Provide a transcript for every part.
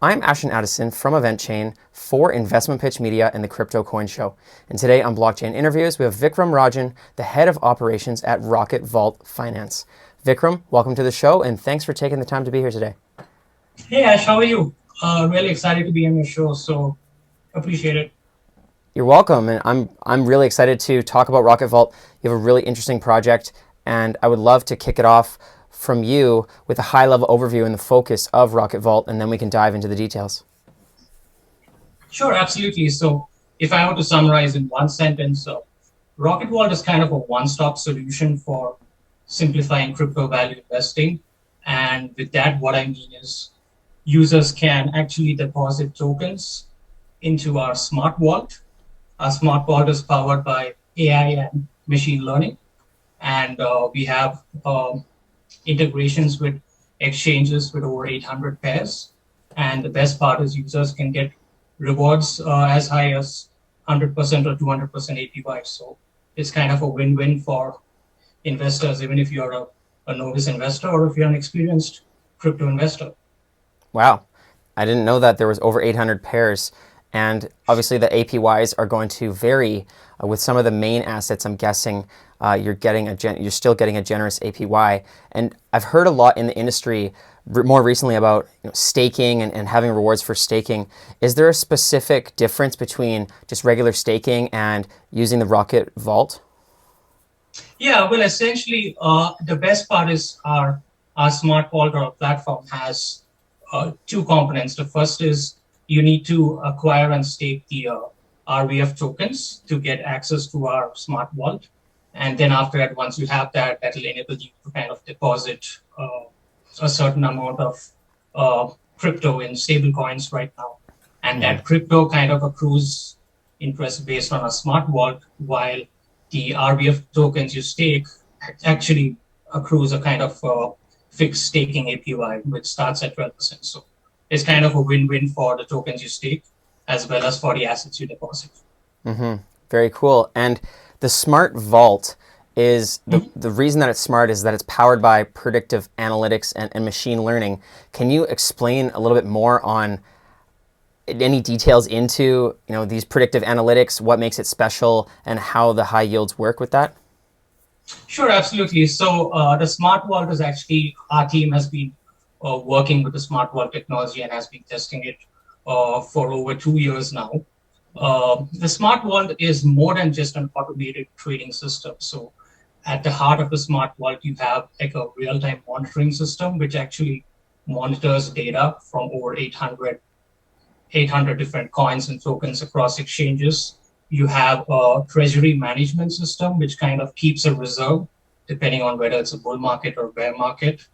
I'm Ashton Addison from EventChain for Investment Pitch Media and the Crypto Coin Show. And today on Blockchain Interviews, we have Vikram Rajan, the head of operations at Rocket Vault Finance. Vikram, welcome to the show, and thanks for taking the time to be here today. Hey Ash, how are you? Really excited to be on your show, so appreciate it. You're welcome, and I'm really excited to talk about Rocket Vault. You have a really interesting project, and I would love to kick it off from you with a high-level overview and the focus of Rocket Vault, and then we can dive into the details. Sure, absolutely. So if I were to summarize in one sentence, Rocket Vault is kind of a one-stop solution for simplifying crypto value investing. And with that, what I mean is users can actually deposit tokens into our smart vault. Our smart vault is powered by AI and machine learning. And we have integrations with exchanges with over 800 pairs. And the best part is users can get rewards as high as 100% or 200% APY. So it's kind of a win-win for investors, even if you're a novice investor or if you're an experienced crypto investor. Wow. I didn't know that there was over 800 pairs. And obviously the APYs are going to vary with some of the main assets. I'm guessing you're still getting a generous APY. And I've heard a lot in the industry more recently about staking and having rewards for staking. Is there a specific difference between just regular staking and using the Rocket Vault? Yeah, well, essentially, the best part is our smart vault or our platform has two components. The first is you need to acquire and stake the RVF tokens to get access to our smart vault. And then after that, once you have that, that will enable you to kind of deposit a certain amount of crypto in stable coins right now. And that crypto kind of accrues interest based on a smart vault, while the RVF tokens you stake actually accrues a kind of fixed staking APY, which starts at 12%. So it's kind of a win-win for the tokens you stake as well as for the assets you deposit. Very cool. And the smart vault is the reason that it's smart is that it's powered by predictive analytics and machine learning. Can you explain a little bit more on any details into these predictive analytics, what makes it special, and how the high yields work with that? Sure, absolutely. So the smart vault is actually, our team has been working with the smart vault technology and has been testing it for over 2 years now. The smart vault is more than just an automated trading system. So at the heart of the smart vault, you have like a real-time monitoring system, which actually monitors data from over 800 different coins and tokens across exchanges. You have a treasury management system, which kind of keeps a reserve depending on whether it's a bull market or bear market.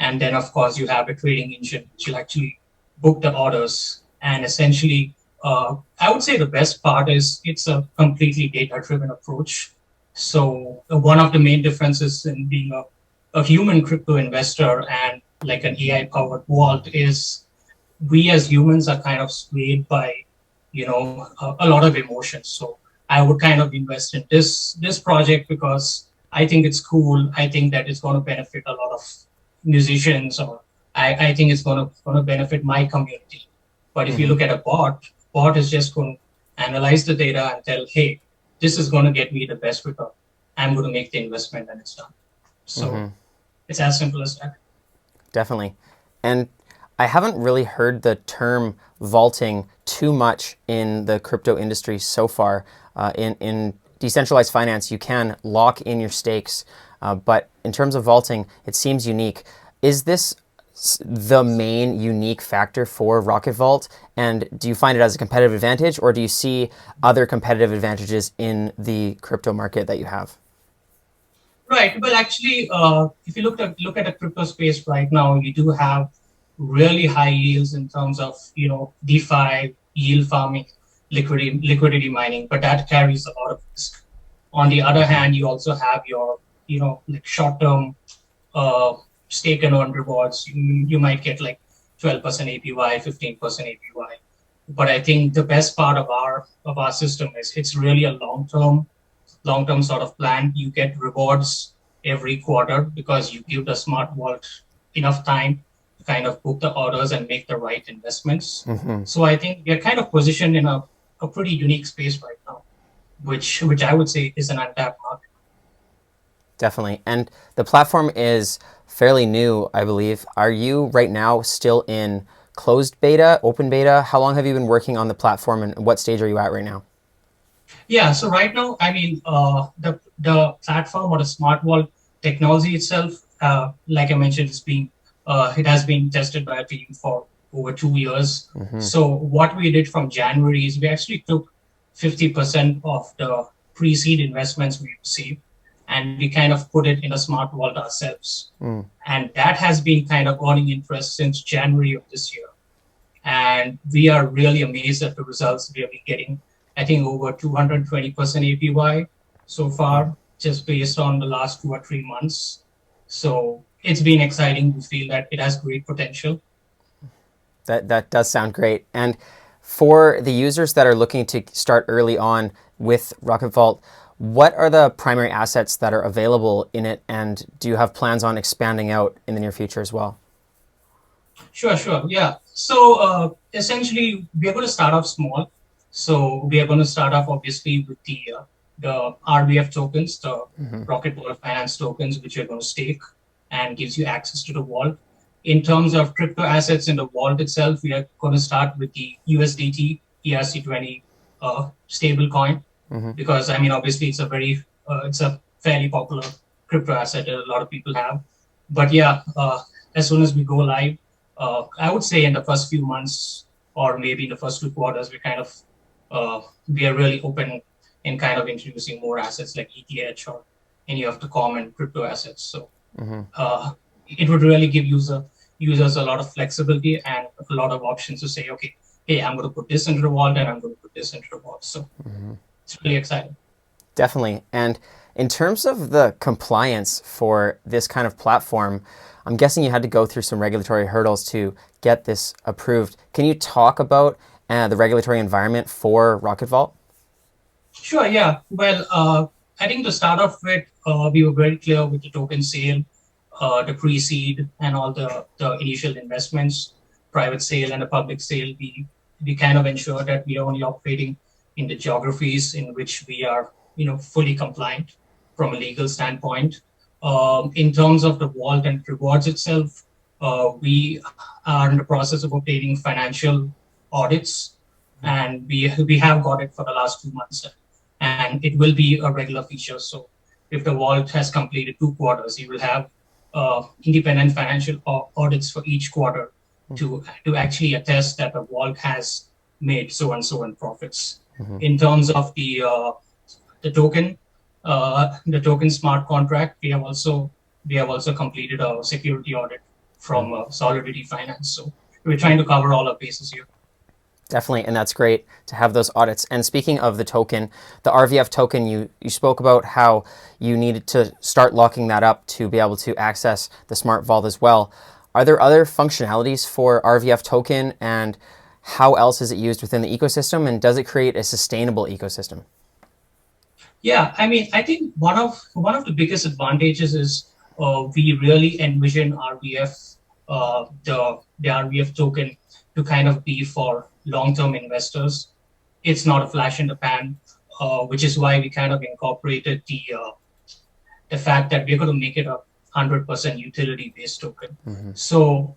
And then, of course, you have a trading engine, which will actually book the orders. And essentially, I would say the best part is it's a completely data-driven approach. So one of the main differences in being a human crypto investor and like an AI-powered vault is we as humans are kind of swayed by, a lot of emotions. So I would kind of invest in this project because I think it's cool. I think that it's going to benefit a lot of musicians, or I think it's going to benefit my community. But if you look at a bot is just going to analyze the data and tell, hey, this is going to get me the best return. I'm going to make the investment and it's done. So it's as simple as that. Definitely. And I haven't really heard the term vaulting too much in the crypto industry so far. In decentralized finance, you can lock in your stakes, but in terms of vaulting, it seems unique. Is this the main unique factor for Rocket Vault? And do you find it as a competitive advantage, or do you see other competitive advantages in the crypto market that you have? Right. Well, actually, if you look at the crypto space right now, you do have really high yields in terms of DeFi, yield farming, liquidity mining, but that carries a lot of risk. On the other hand, you also have your like short-term stake and earn rewards. You might get like 12% APY, 15% APY. But I think the best part of our system is it's really a long term sort of plan. You get rewards every quarter because you give the smart vault enough time to kind of book the orders and make the right investments. So I think we are kind of positioned in a pretty unique space right now, which I would say is an untapped market. Definitely. And the platform is fairly new, I believe. Are you right now still in closed beta, open beta? How long have you been working on the platform, and what stage are you at right now? Yeah, so right now, I mean, the platform or the smart vault technology itself, like I mentioned, it has been tested by a team for over 2 years. So what we did from January is we actually took 50% of the pre-seed investments we received, and we kind of put it in a smart vault ourselves. And that has been kind of earning interest since January of this year. And we are really amazed at the results we have been getting. I think over 220% APY so far, just based on the last 2 or 3 months. So it's been exciting. We feel that it has great potential. That does sound great. And for the users that are looking to start early on with Rocket Vault, what are the primary assets that are available in it? And do you have plans on expanding out in the near future as well? Sure. Yeah. So essentially, we are going to start off small. So we are going to start off obviously with the RVF tokens, the Rocket Vault Finance tokens, which you're going to stake and gives you access to the vault. In terms of crypto assets in the vault itself, we are going to start with the USDT ERC20 stable coin, because I mean, obviously it's a fairly popular crypto asset that a lot of people have. But yeah, as soon as we go live, I would say in the first few months or maybe in the first 2 quarters, we are really open in kind of introducing more assets like ETH or any of the common crypto assets. So it would really give users a lot of flexibility and a lot of options to say, okay, hey, I'm going to put this into the vault and I'm going to put this into the vault. So it's really exciting. Definitely. And in terms of the compliance for this kind of platform, I'm guessing you had to go through some regulatory hurdles to get this approved. Can you talk about the regulatory environment for Rocket Vault? Sure, yeah. Well, I think to start off with, we were very clear with the token sale, the pre-seed and all the initial investments, private sale and the public sale. We kind of ensure that we are only operating in the geographies in which we are, fully compliant from a legal standpoint. In terms of the vault and rewards itself, we are in the process of obtaining financial audits, and we have got it for the last 2 months, and it will be a regular feature. So if the vault has completed 2 quarters, you will have independent financial audits for each quarter to actually attest that the vault has made so and so in profits. In terms of the token, the token smart contract, we have also completed a security audit from Solidity Finance. So we're trying to cover all our bases here. Definitely, and that's great to have those audits. And speaking of the token, the RVF token, you spoke about how you needed to start locking that up to be able to access the smart vault as well. Are there other functionalities for RVF token, and how else is it used within the ecosystem, and does it create a sustainable ecosystem? Yeah, I mean, I think one of the biggest advantages is we really envision RVF, the RVF token, to kind of be for long-term investors. It's not a flash in the pan, which is why we kind of incorporated the fact that we're going to make it a 100% utility-based token. So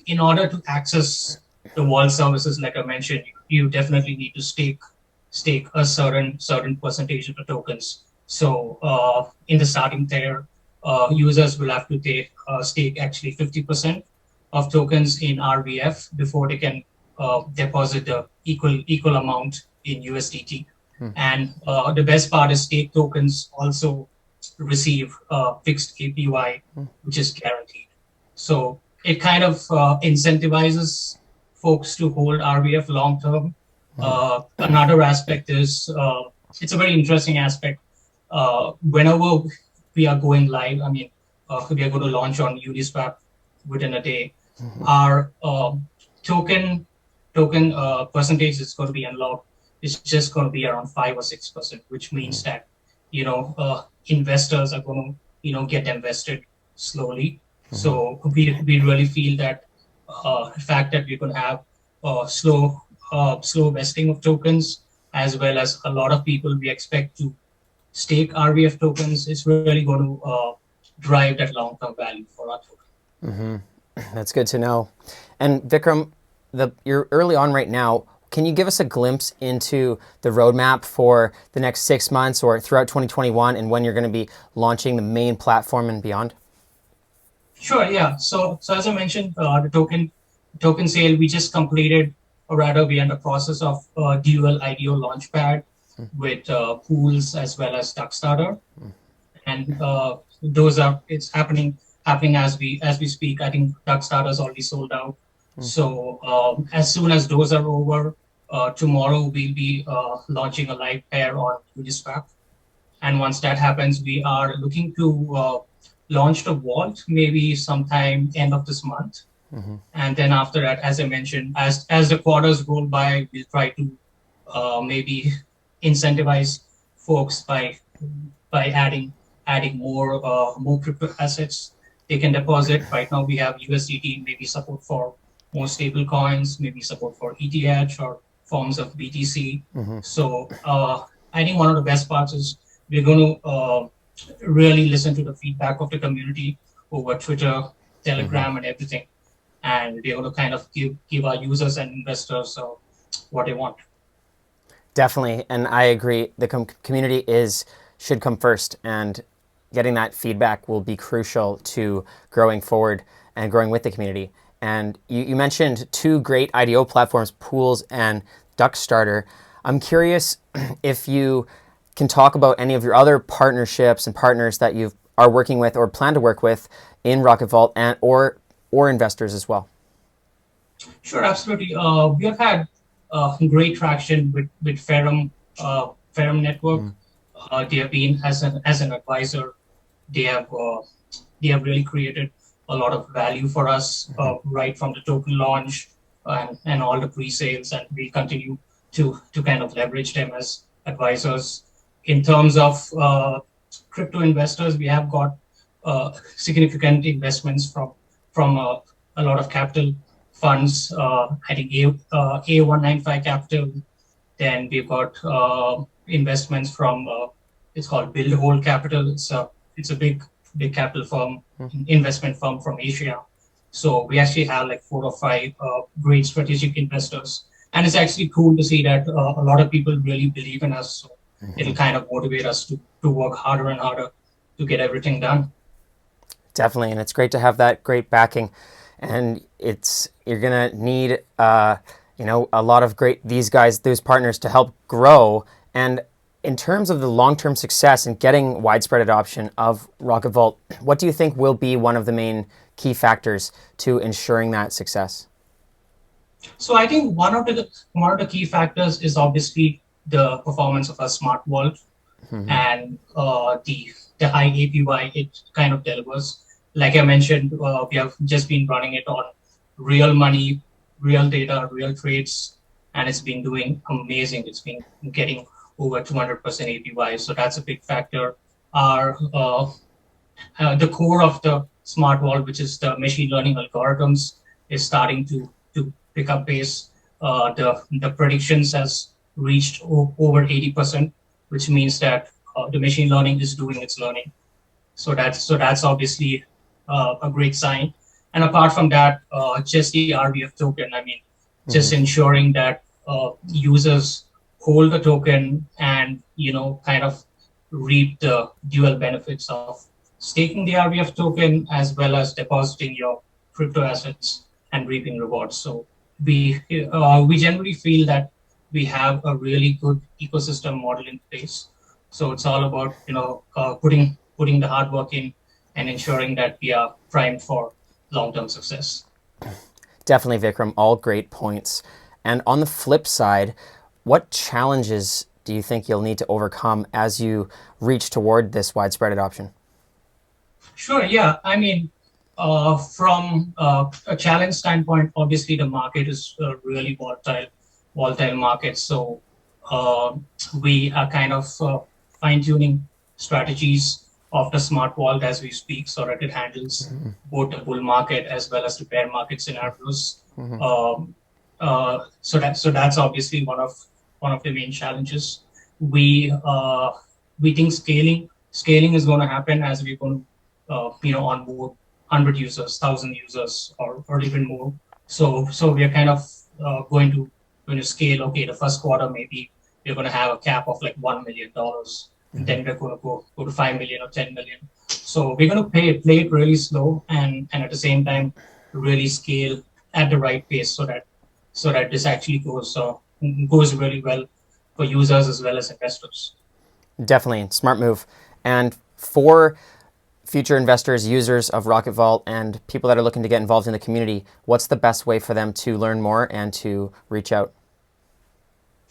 in order to access the vault services, like I mentioned, you definitely need to stake a certain percentage of the tokens. So in the starting tier, users will have to stake actually 50% of tokens in RVF before they can deposit the equal amount in USDT. And the best part is stake tokens also receive fixed APY, which is guaranteed. So it kind of incentivizes folks to hold RVF long term. Another aspect is it's a very interesting aspect. Whenever we are going live, I mean, we are going to launch on Uniswap within a day. Our token percentage is going to be unlocked. It's just going to be around 5 or 6%, which means that investors are going to get invested slowly. So we really feel that the fact that we're going to have slow vesting of tokens, as well as a lot of people we expect to stake RVF tokens, is really going to drive that long-term value for our token. That's good to know. And Vikram, you're early on right now. Can you give us a glimpse into the roadmap for the next 6 months or throughout 2021 and when you're going to be launching the main platform and beyond? Sure, yeah. So as I mentioned, the token sale we just completed, or rather, we're in the process of dual IDO launchpad with pools as well as Duckstarter, and it's happening as we speak. I think Duckstarter is already sold out. So as soon as those are over, tomorrow we'll be launching a live pair on Uniswap. And once that happens, we are looking to launch the vault maybe sometime end of this month. And then after that, as I mentioned, as the quarters roll by, we'll try to maybe incentivize folks by adding more crypto assets they can deposit. Right now we have USDT, maybe support for more stable coins, maybe support for ETH or forms of BTC. So I think one of the best parts is we're going to really listen to the feedback of the community over Twitter, Telegram, and everything, and we're going to kind of give our users and investors what they want. Definitely, and I agree. The community should come first, and getting that feedback will be crucial to growing forward and growing with the community. And you mentioned two great IDO platforms, Pools and Duckstarter. I'm curious if you can talk about any of your other partnerships and partners that you are working with or plan to work with in Rocket Vault and or investors as well. Sure, absolutely. We have had great traction with Ferrum Network. They have been as an advisor. They have really created a lot of value for us right from the token launch and all the pre-sales, and we continue to kind of leverage them as advisors. In terms of crypto investors, we have got significant investments from a lot of capital funds. I think A195 Capital. Then we've got investments from it's called Build Hold Capital. It's a big capital firm, investment firm from Asia. So we actually have like 4 or 5 great strategic investors, and it's actually cool to see that a lot of people really believe in us. So it'll kind of motivate us to work harder and harder to get everything done. Definitely, and it's great to have that great backing. And you're gonna need a lot of those partners to help grow. And in terms of the long-term success and getting widespread adoption of Rocket Vault, what do you think will be one of the main key factors to ensuring that success? So I think one of the key factors is obviously the performance of a smart vault and the high APY it kind of delivers. Like I mentioned, we have just been running it on real money, real data, real trades, and it's been doing amazing. It's been getting over 200% APY, so that's a big factor. The core of the smart vault, which is the machine learning algorithms, is starting to pick up pace. The predictions has reached over 80%, which means that the machine learning is doing its learning. So that's obviously a great sign. And apart from that, just the RVF token, I mean, just ensuring that users hold the token and, kind of reap the dual benefits of staking the RVF token as well as depositing your crypto assets and reaping rewards. So we generally feel that we have a really good ecosystem model in place. So it's all about, putting the hard work in and ensuring that we are primed for long-term success. Definitely, Vikram, all great points. And on the flip side, what challenges do you think you'll need to overcome as you reach toward this widespread adoption? Sure, yeah. I mean, from a challenge standpoint, obviously the market is really volatile market. So we are kind of fine-tuning strategies of the smart vault as we speak, so that it handles both the bull market as well as the bear market scenarios. Um, so that's obviously one of the main challenges. We think scaling is going to happen as we're going to onboard 100 users, 1,000 users, or even more. So we are kind of going to scale. Okay, the first quarter maybe we're going to have a cap of like $1 million, and then we're going to go to 5 million or 10 million. So we're going to play it really slow, and at the same time really scale at the right pace, so that this actually goes really well for users as well as investors. Definitely. Smart move. And for future investors, users of Rocket Vault, and people that are looking to get involved in the community, what's the best way for them to learn more and to reach out?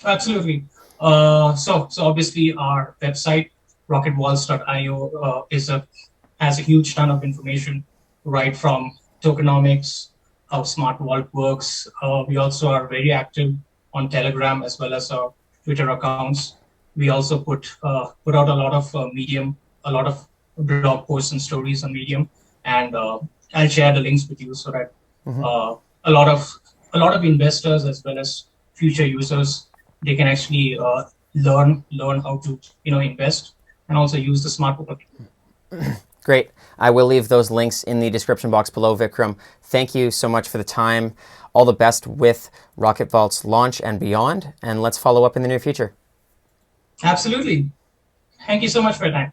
Absolutely. So obviously our website, rocketvaults.io, has a huge ton of information, right from tokenomics, how Smart Vault works. We also are very active on Telegram as well as our Twitter accounts. We also put out a lot of Medium, a lot of blog posts and stories on Medium, and I'll share the links with you so that a lot of investors as well as future users, they can actually learn how to invest and also use the smart book. Great. I will leave those links in the description box below, Vikram. Thank you so much for the time. All the best with Rocket Vault's launch and beyond, and let's follow up in the near future. Absolutely. Thank you so much for your time.